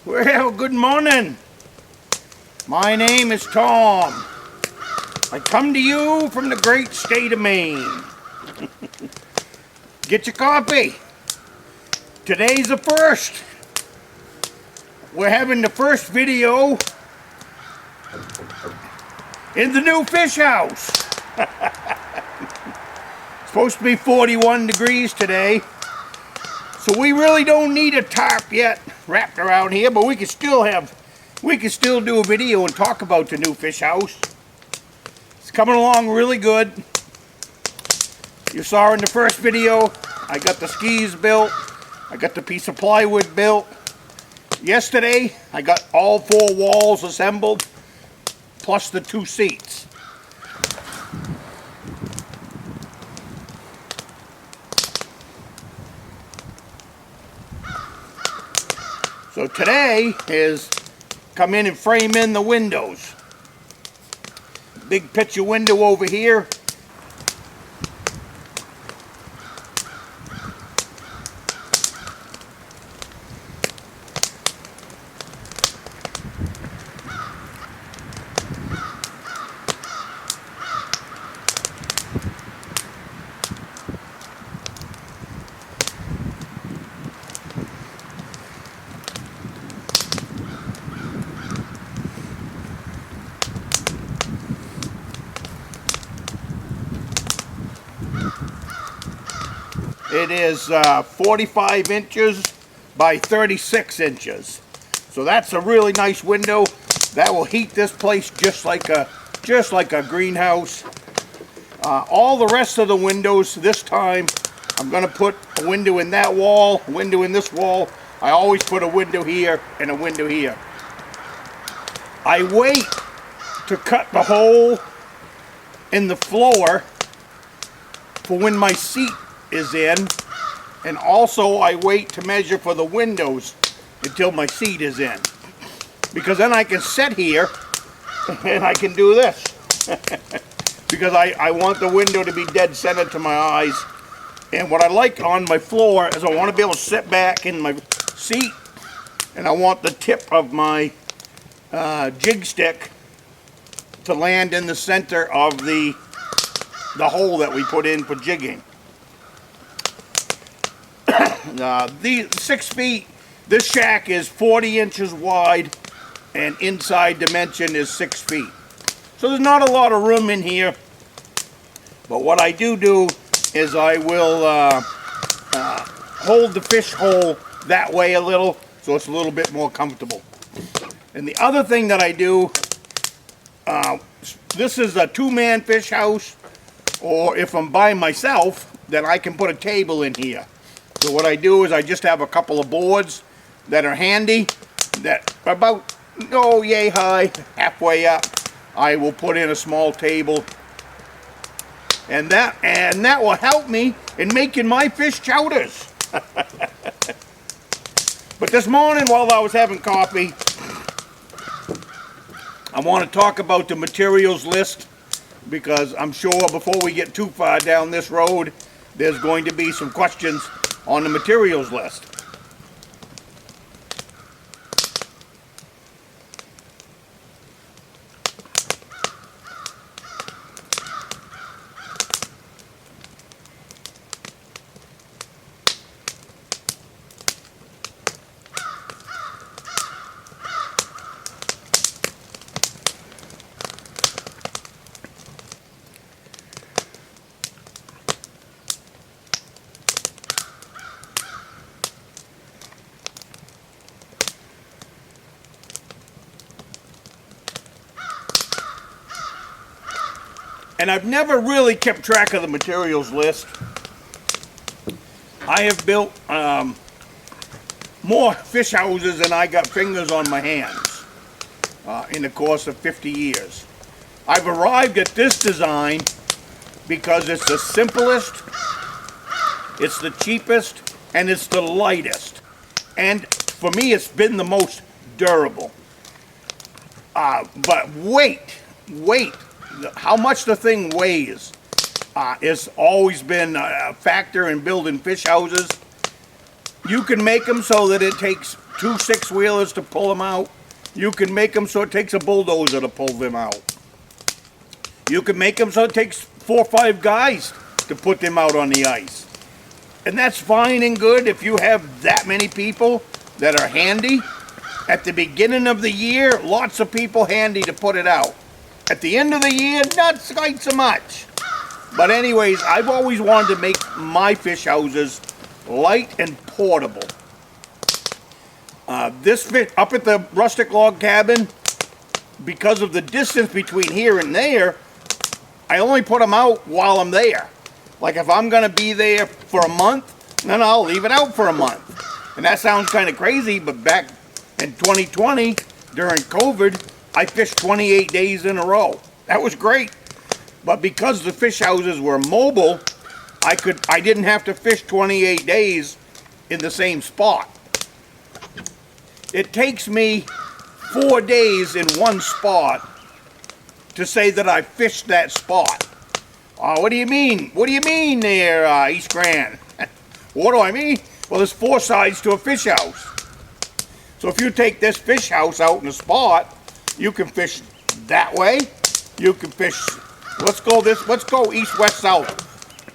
Well, good morning. My name is Tom. I come to you from the great state of Maine. Get your copy. Today's the first. We're having the first video in the new fish house. Supposed to be 41 degrees today. So we really don't need a tarp yet wrapped around here, but we can still do a video and talk about the new fish house. It's coming along really good. You saw in the first video, I got the skis built. I got the piece of plywood built. Yesterday, I got all 4 walls assembled, plus the 2 seats. So today is come in and frame in the windows. Big picture window over here. It is 45 inches by 36 inches. So that's a really nice window. That will heat this place just like a greenhouse. All the rest of the windows this time, I'm going to put a window in that wall, a window in this wall. I always put a window here and a window here. I wait to cut the hole in the floor for when my seat is in, and also I wait to measure for the windows until my seat is in, because then I can sit here and I can do this because I want the window to be dead center to my eyes. And what I like on my floor is I want to be able to sit back in my seat, and I want the tip of my jig stick to land in the center of the hole that we put in for jigging. The 6 feet, this shack is 40 inches wide and inside dimension is 6 feet. So there's not a lot of room in here, but what I do is I will hold the fish hole that way a little so it's a little bit more comfortable. And the other thing that I do, this is a 2-man fish house, or if I'm by myself, then I can put a table in here. So what I do is I just have a couple of boards that are handy, that are about, yay high, halfway up. I will put in a small table, and that will help me in making my fish chowders. But this morning, while I was having coffee, I want to talk about the materials list, because I'm sure before we get too far down this road, there's going to be some questions on the materials list. And I've never really kept track of the materials list. I have built more fish houses than I got fingers on my hands in the course of 50 years. I've arrived at this design because it's the simplest, it's the cheapest, and it's the lightest. And for me, it's been the most durable. But weight, how much the thing weighs has always been a factor in building fish houses. You can make them so that it takes 2 6-wheelers to pull them out. You can make them so it takes a bulldozer to pull them out. You can make them so it takes 4 or 5 guys to put them out on the ice. And that's fine and good if you have that many people that are handy. At the beginning of the year, lots of people handy to put it out. At the end of the year, not quite so much. But anyways, I've always wanted to make my fish houses light and portable. This fish up at the Rustic log cabin, because of the distance between here and there, I only put them out while I'm there. Like if I'm going to be there for a month, then I'll leave it out for a month. And that sounds kind of crazy, but back in 2020, during COVID, I fished 28 days in a row. That was great. But because the fish houses were mobile, I didn't have to fish 28 days in the same spot. It takes me 4 days in one spot to say that I fished that spot. What do you mean? What do you mean there, East Grand? What do I mean? Well, there's 4 sides to a fish house. So if you take this fish house out in a spot, you can fish that way. You can fish, let's go east, west, south.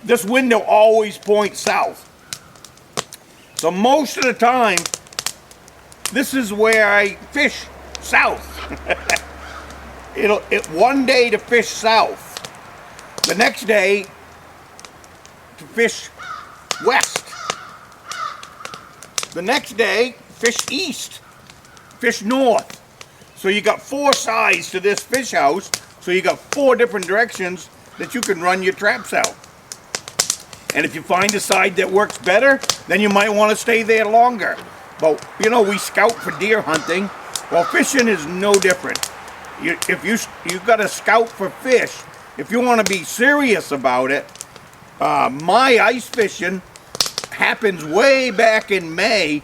This window always points south. So most of the time, this is where I fish south. One day to fish south. The next day to fish west. The next day, fish east. Fish north. So you got 4 sides to this fish house. So you got 4 different directions that you can run your traps out. And if you find a side that works better, then you might want to stay there longer. But, you know, we scout for deer hunting. Well, fishing is no different. You've got to scout for fish. If you want to be serious about it, my ice fishing happens way back in May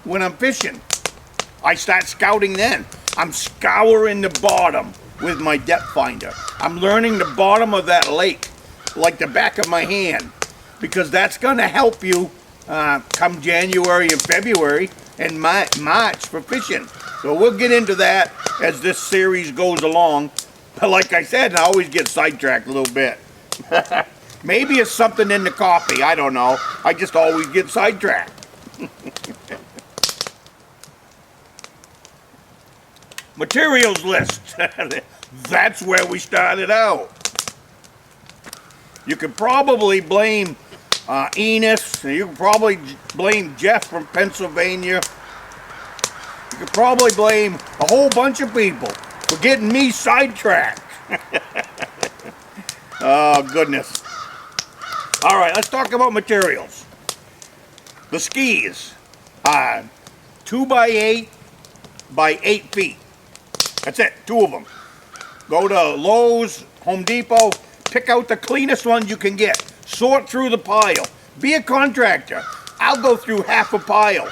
when I'm fishing. I start scouting then. I'm scouring the bottom with my depth finder. I'm learning the bottom of that lake like the back of my hand, because that's going to help you come January and February and March for fishing. So we'll get into that as this series goes along. But like I said, I always get sidetracked a little bit. Maybe it's something in the coffee, I don't know. I just always get sidetracked. Materials list. That's where we started out. You could probably blame Enos. You could probably blame Jeff from Pennsylvania. You could probably blame a whole bunch of people for getting me sidetracked. Oh, goodness. All right, let's talk about materials. The skis. 2x8 by 8 feet. That's it, 2 of them. Go to Lowe's, Home Depot, pick out the cleanest one you can get. Sort through the pile. Be a contractor. I'll go through half a pile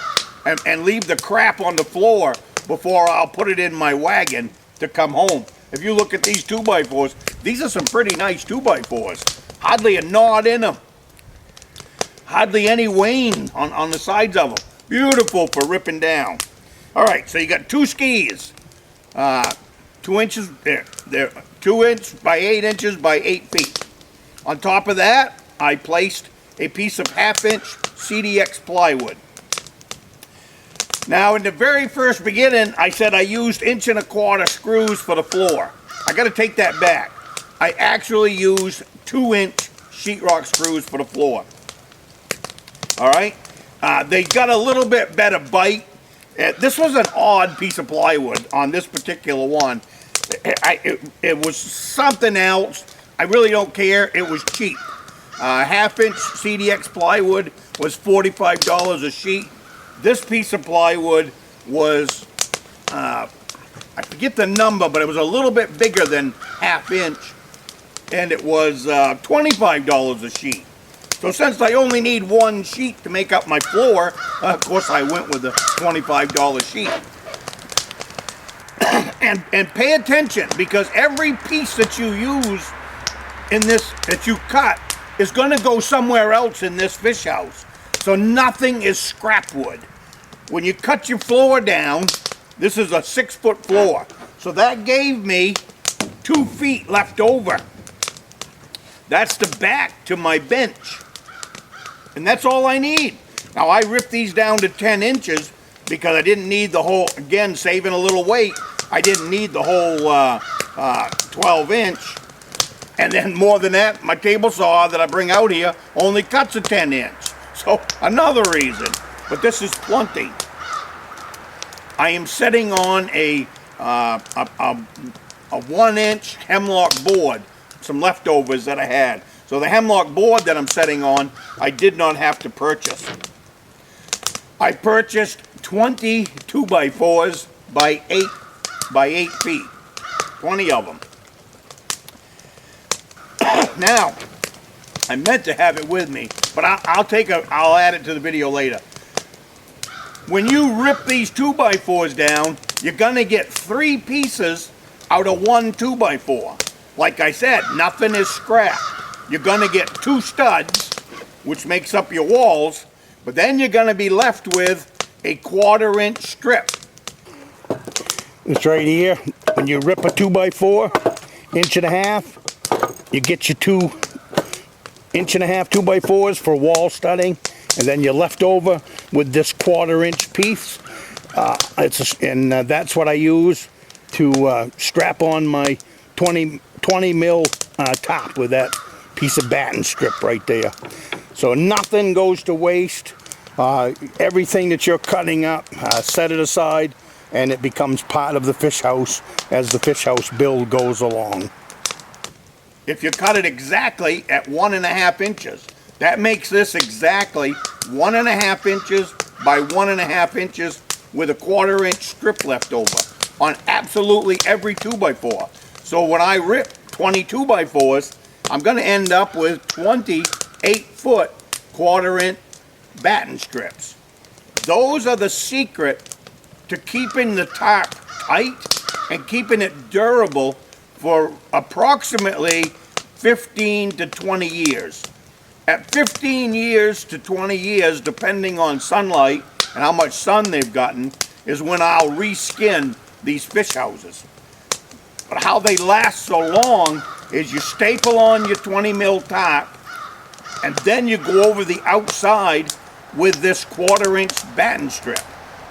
and leave the crap on the floor before I'll put it in my wagon to come home. If you look at these 2x4s, these are some pretty nice 2x4s. Hardly a knot in them. Hardly any wane on the sides of them. Beautiful for ripping down. All right, so you got 2 skis. 2 inches, they're 2 inch by 8 inches by 8 feet. On top of that, I placed a piece of 1/2 inch CDX plywood. Now, in the very first beginning, I said I used 1 1/4 screws for the floor. I got to take that back. I actually used 2 inch sheetrock screws for the floor. All right, they got a little bit better bite. This was an odd piece of plywood on this particular one. It was something else. I really don't care. It was cheap. 1/2 inch CDX plywood was $45 a sheet. This piece of plywood was, I forget the number, but it was a little bit bigger than 1/2 inch. And it was $25 a sheet. So since I only need 1 sheet to make up my floor, of course I went with the $25 sheet. and pay attention, because every piece that you use in this, that you cut, is going to go somewhere else in this fish house. So nothing is scrap wood. When you cut your floor down, this is a 6-foot floor. So that gave me 2 feet left over. That's the back to my bench. And that's all I need. Now I ripped these down to 10 inches because I didn't need the whole, again, saving a little weight, I didn't need the whole 12 inch. And then more than that, my table saw that I bring out here only cuts a 10 inch. So another reason, but this is plenty. I am setting on a 1 inch hemlock board, some leftovers that I had. So the hemlock board that I'm setting on, I did not have to purchase. I purchased 20 2x4s by 8 feet, 20 of them. Now, I meant to have it with me, but I'll add it to the video later. When you rip these 2x4s down, you're gonna get 3 pieces out of 1 2x4. Like I said, nothing is scrap. You're gonna get 2 studs, which makes up your walls, but then you're gonna be left with a 1/4 inch strip. It's right here. When you rip a 2x4, 1.5 inches, you get your 2 1.5 inch 2x4s for wall studding, and then you're left over with this 1/4 inch piece. That's what I use to strap on my 20 mil top with that piece of batten strip right there. So nothing goes to waste. Everything that you're cutting up, set it aside, and it becomes part of the fish house as the fish house build goes along. If you cut it exactly at 1.5 inches, that makes this exactly 1.5 inches by 1.5 inches with a 1/4 inch strip left over on absolutely every 2x4. So when I rip 20 2x4s, I'm going to end up with 20 8-foot 1/4 inch batten strips. Those are the secret to keeping the tarp tight and keeping it durable for approximately 15 to 20 years. At 15 years to 20 years, depending on sunlight and how much sun they've gotten, is when I'll reskin these fish houses. But how they last so long is you staple on your 20 mil tarp, and then you go over the outside with this 1/4 inch batten strip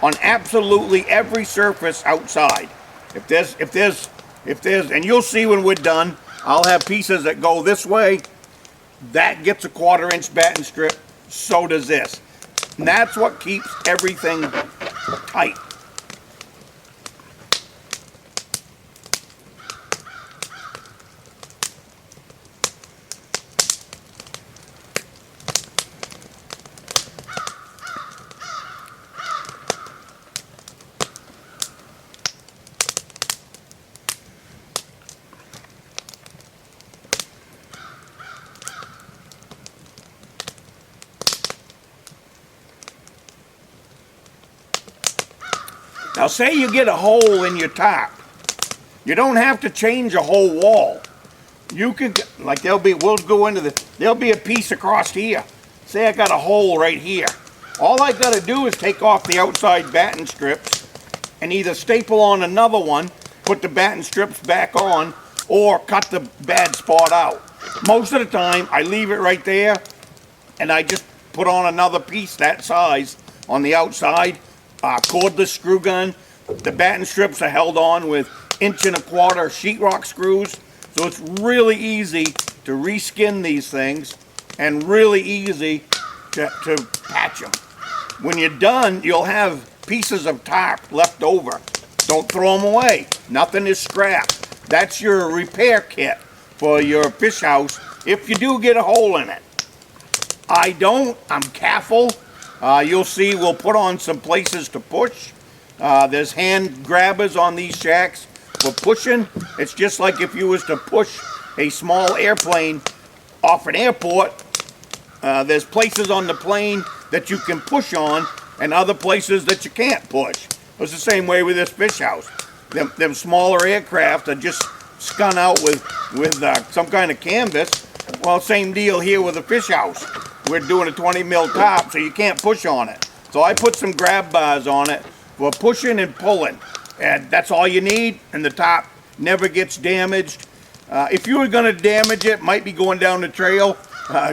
on absolutely every surface outside. If there's, and you'll see when we're done, I'll have pieces that go this way. That gets a 1/4 inch batten strip, so does this. And that's what keeps everything tight. Now say you get a hole in your top. You don't have to change a whole wall. You can, like there'll be a piece across here. Say I got a hole right here. All I gotta do is take off the outside batten strips and either staple on another one, put the batten strips back on, or cut the bad spot out. Most of the time I leave it right there and I just put on another piece that size on the outside. Cordless screw gun. The batten strips are held on with 1.25 inch sheetrock screws, so it's really easy to reskin these things and really easy to patch them. When you're done, you'll have pieces of tarp left over. Don't throw them away. Nothing is scrap. That's your repair kit for your fish house if you do get a hole in it. I'm careful. You'll see we'll put on some places to push. There's hand grabbers on these shacks for pushing. It's just like if you was to push a small airplane off an airport. There's places on the plane that you can push on and other places that you can't push. It's the same way with this fish house. Them smaller aircraft are just skun out with some kind of canvas. Well, same deal here with the fish house. we're doing a 20 mil top, so you can't push on it. So I put some grab bars on it for pushing and pulling. And that's all you need, and the top never gets damaged. If you were gonna damage it, might be going down the trail,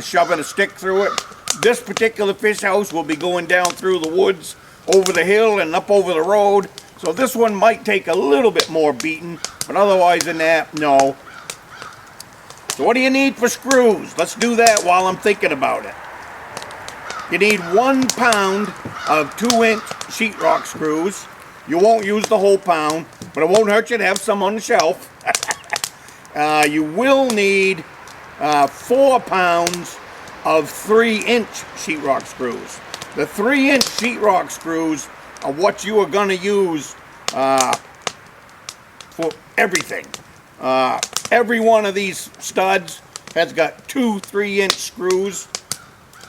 shoving a stick through it. This particular fish house will be going down through the woods, over the hill and up over the road. So this one might take a little bit more beating, but otherwise than that, no. So what do you need for screws? Let's do that while I'm thinking about it. You need 1 pound of 2-inch sheetrock screws. You won't use the whole pound, but it won't hurt you to have some on the shelf. You will need 4 pounds of 3-inch sheetrock screws. The 3-inch sheetrock screws are what you are going to use for everything. Every one of these studs has got 2 3-inch screws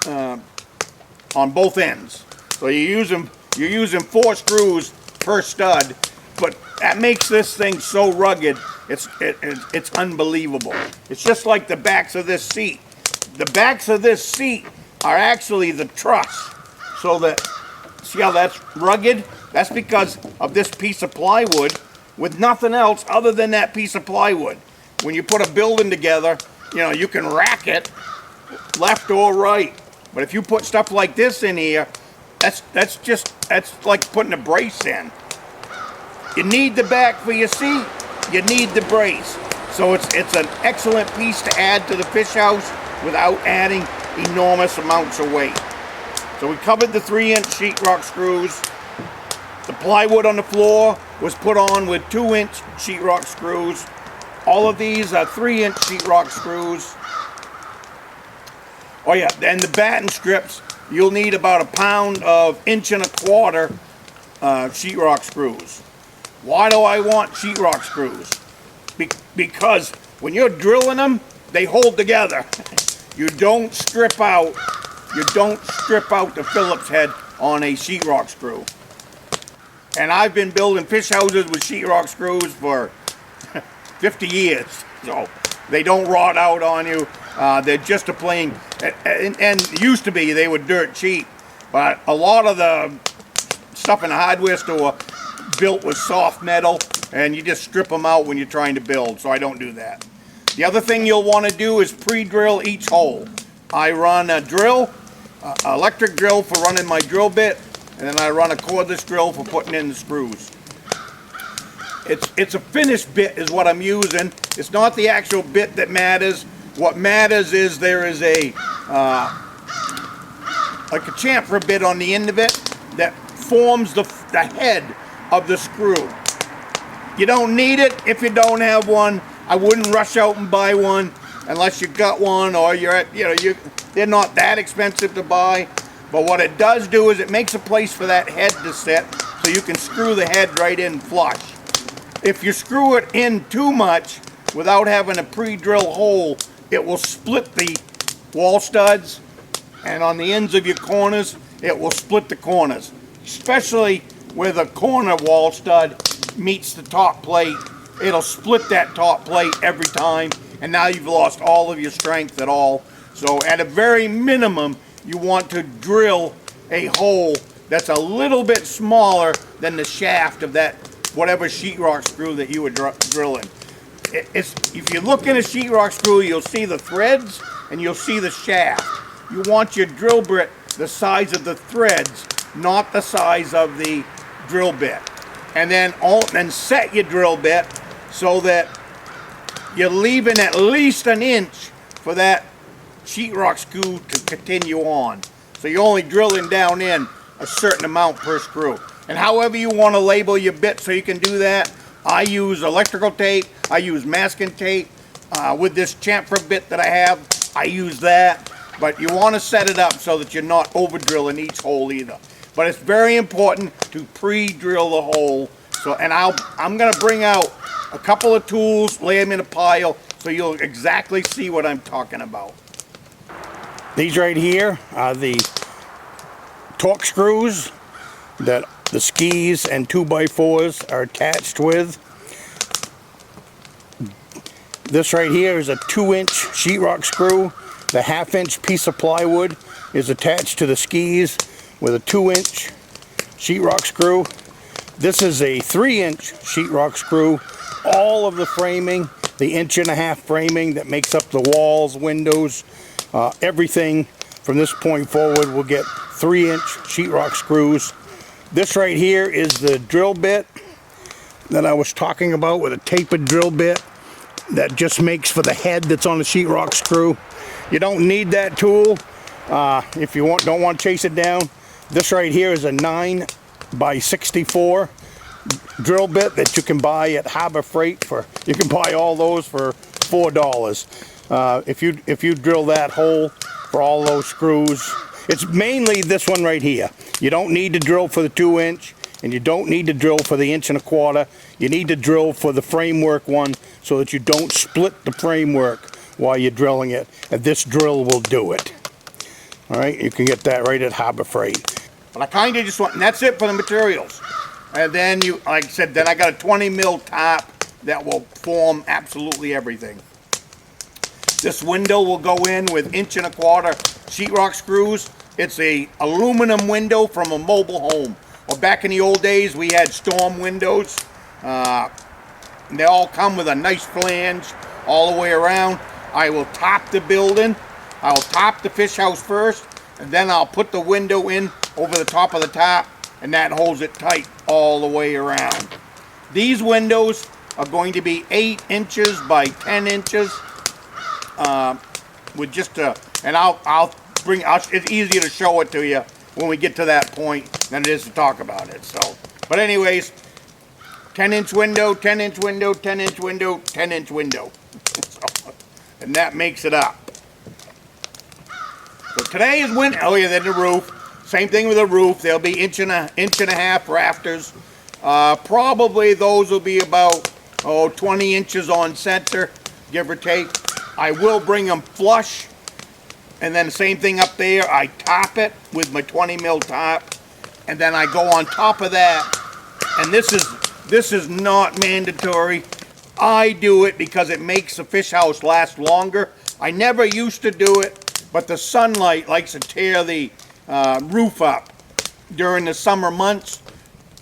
on both ends. So you're using 4 screws per stud, but that makes this thing so rugged. It's unbelievable. It's just like the backs of this seat. The backs of this seat are actually the truss. So that, see how that's rugged? That's because of this piece of plywood with nothing else other than that piece of plywood. When you put a building together, you know, you can rack it left or right. But if you put stuff like this in here, that's like putting a brace in. You need the back for your seat, you need the brace. So it's an excellent piece to add to the fish house without adding enormous amounts of weight. So we covered the 3-inch sheetrock screws. The plywood on the floor was put on with 2-inch sheetrock screws. All of these are 3-inch sheetrock screws. Oh yeah, and the batten strips, you'll need about 1 pound of 1¼ inch sheetrock screws. Why do I want sheetrock screws? Because when you're drilling them, they hold together. You don't strip out the Phillips head on a sheetrock screw. And I've been building fish houses with sheetrock screws for 50 years, so they don't rot out on you. They're just a plain, and used to be they were dirt cheap, but a lot of the stuff in the hardware store built with soft metal, and you just strip them out when you're trying to build, so I don't do that. The other thing you'll want to do is pre-drill each hole. I run a drill, electric drill for running my drill bit, and then I run a cordless drill for putting in the screws. It's a finished bit is what I'm using. It's not the actual bit that matters. What matters is there is a like a chamfer bit on the end of it that forms the head of the screw. You don't need it if you don't have one. I wouldn't rush out and buy one unless you got one, or you're at, they're not that expensive to buy. But what it does do is it makes a place for that head to sit, so you can screw the head right in flush. If you screw it in too much without having a pre-drill hole, it will split the wall studs, and on the ends of your corners, it will split the corners. Especially where the corner wall stud meets the top plate, it'll split that top plate every time, and now you've lost all of your strength at all. So at a very minimum, you want to drill a hole that's a little bit smaller than the shaft of that whatever sheetrock screw that you were drilling. If you look in a sheetrock screw, you'll see the threads and you'll see the shaft. You want your drill bit the size of the threads, not the size of the drill bit. And then set your drill bit so that you're leaving at least 1 inch for that sheetrock screw to continue on. So you're only drilling down in a certain amount per screw. And however you want to label your bit so you can do that, I use electrical tape, I use masking tape. With this chamfer bit that I have, I use that. But you want to set it up so that you're not over drilling each hole either. But it's very important to pre-drill the hole. So, and I'm going to bring out a couple of tools, lay them in a pile, so you'll exactly see what I'm talking about. These right here are the torque screws that the skis and 2x4s are attached with. This right here is a 2-inch sheetrock screw. The 1/2-inch piece of plywood is attached to the skis with a 2-inch sheetrock screw. This is a 3-inch sheetrock screw. All of the framing, the 1.5-inch framing that makes up the walls, windows, everything from this point forward will get 3-inch sheetrock screws. This right here is the drill bit that I was talking about, with a tapered drill bit that just makes for the head that's on the sheetrock screw. You don't need that tool if you don't want to chase it down. This right here is a 9x64 drill bit that you can buy at Harbor Freight for. You can buy all those for $4. If you drill that hole for all those screws, it's mainly this one right here. You don't need to drill for the 2-inch, and you don't need to drill for the 1.25 inch. You need to drill for the framework one so that you don't split the framework while you're drilling it, and this drill will do it. All right, you can get that right at Harbor Freight. But I kind of just want, and that's it for the materials. And then like I said, then I got a 20 mil top that will form absolutely everything. This window will go in with 1.25-inch sheetrock screws. It's a aluminum window from a mobile home. Well, back in the old days, we had storm windows. They all come with a nice flange all the way around. I will top the building. I'll top the fish house first, and then I'll put the window in over the top of the top, and that holds it tight all the way around. These windows are going to be 8 inches by 10 inches. With just a, and it's easier to show it to you when we get to that point than it is to talk about it. So, but anyways, 10-inch window, 10-inch window, 10-inch window, 10-inch window. So, and that makes it up. So today is winter. Oh yeah, then the roof. Same thing with the roof. There'll be 1.5-inch rafters. Probably those will be about 20 inches on center, give or take. I will bring them flush, and then the same thing up there. I top it with my 20 mil top, and then I go on top of that. And this is not mandatory. I do it because it makes the fish house last longer. I never used to do it, but the sunlight likes to tear the roof up during the summer months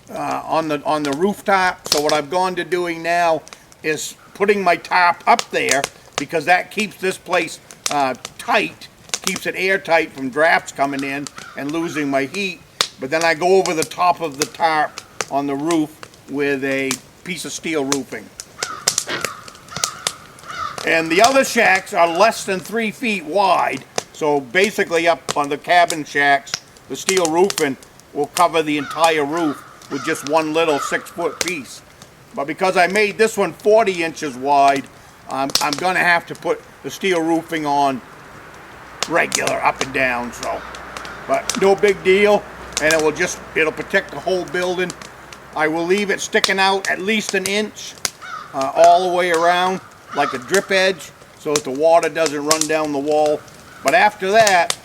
on the rooftop. So what I've gone to doing now is putting my top up there, because that keeps this place tight, keeps it airtight from drafts coming in and losing my heat. But then I go over the top of the tarp on the roof with a piece of steel roofing. And the other shacks are less than 3 feet wide. So basically up on the cabin shacks, the steel roofing will cover the entire roof with just one little 6-foot piece. But because I made this one 40 inches wide, I'm going to have to put the steel roofing on regular, up and down. So, but no big deal, and it'll protect the whole building. I will leave it sticking out at least 1 inch all the way around, like a drip edge, so that the water doesn't run down the wall. But after that,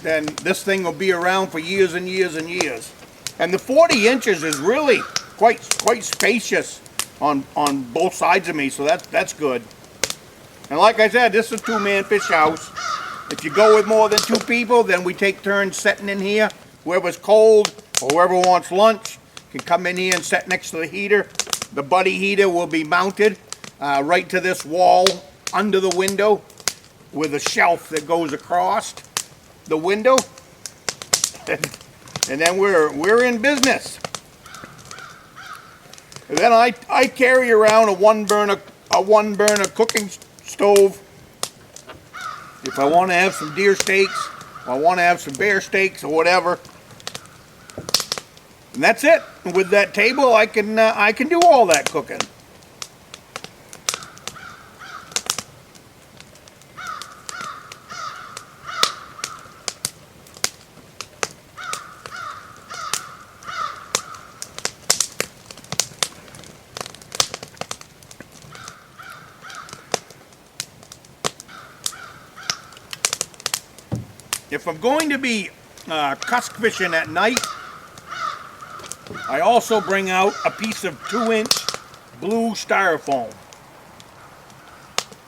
then this thing will be around for years and years and years. And the 40 inches is really quite spacious on both sides of me, so that's good. And like I said, this is a 2-man fish house. If you go with more than 2 people, then we take turns sitting in here. Whoever's cold or whoever wants lunch can come in here and sit next to the heater. The buddy heater will be mounted right to this wall under the window, with a shelf that goes across the window, and then we're in business. And then I carry around a one burner cooking stove if I want to have some deer steaks, or I want to have some bear steaks, or whatever. And that's it. And with that table, I can do all that cooking. If I'm going to be cusk fishing at night, I also bring out a piece of 2-inch blue styrofoam.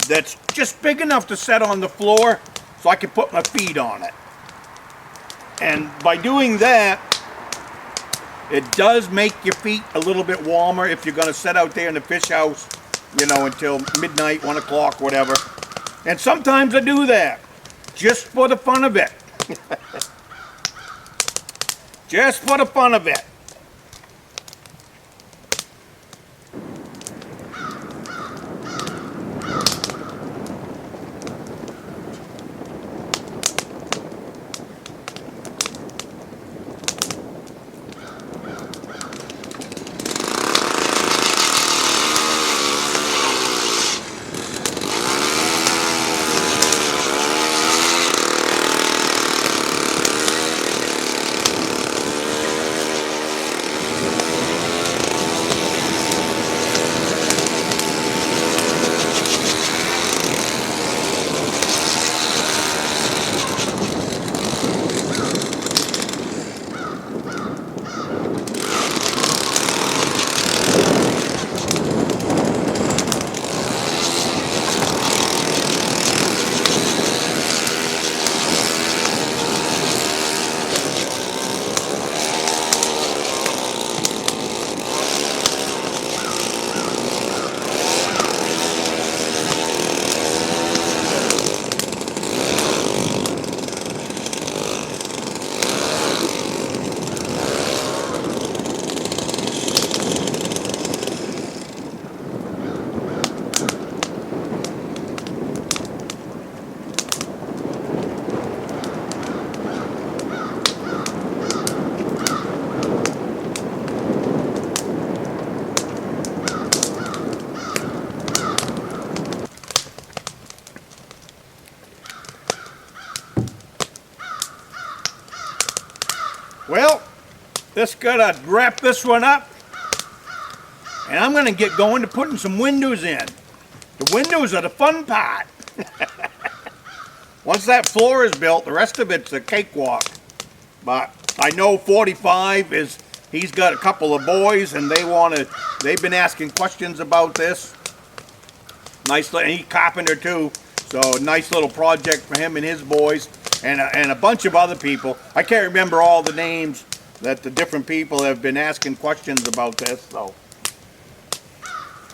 that's just big enough to set on the floor so I can put my feet on it. And by doing that, it does make your feet a little bit warmer if you're going to sit out there in the fish house, you know, until midnight, 1 o'clock, whatever. And sometimes I do that just for the fun of it. Just for the fun of it. Well, just gotta wrap this one up, and I'm gonna get going to putting some windows in. The windows are the fun part. Once that floor is built, the rest of it's a cakewalk. But I know 45 is, he's got a couple of boys, and they've been asking questions about this. Nice, and he's carpenter too, so nice little project for him and his boys. And a bunch of other people. I can't remember all the names that the different people have been asking questions about this. So,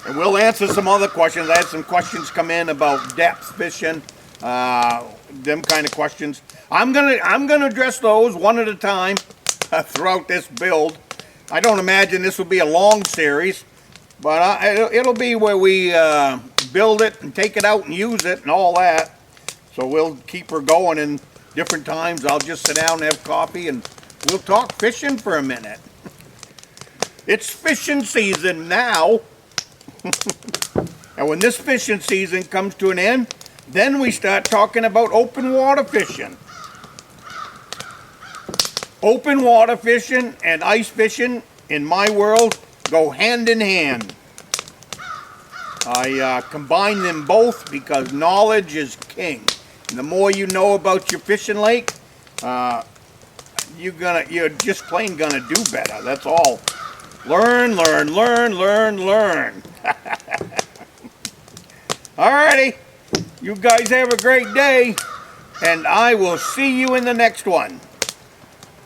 and we'll answer some other questions. I had some questions come in about depth fishing, them kind of questions. I'm gonna address those one at a time throughout this build. I don't imagine this will be a long series, but it'll be where we build it and take it out and use it and all that. So we'll keep her going, and different times I'll just sit down and have coffee and we'll talk fishing for a minute. It's fishing season now. And when this fishing season comes to an end, then we start talking about open water fishing. Open water fishing and ice fishing in my world go hand in hand. I combine them both because knowledge is king. And the more you know about your fishing lake, you're just plain gonna do better. That's all. Learn, learn, learn, learn, learn. Alrighty, you guys have a great day, and I will see you in the next one.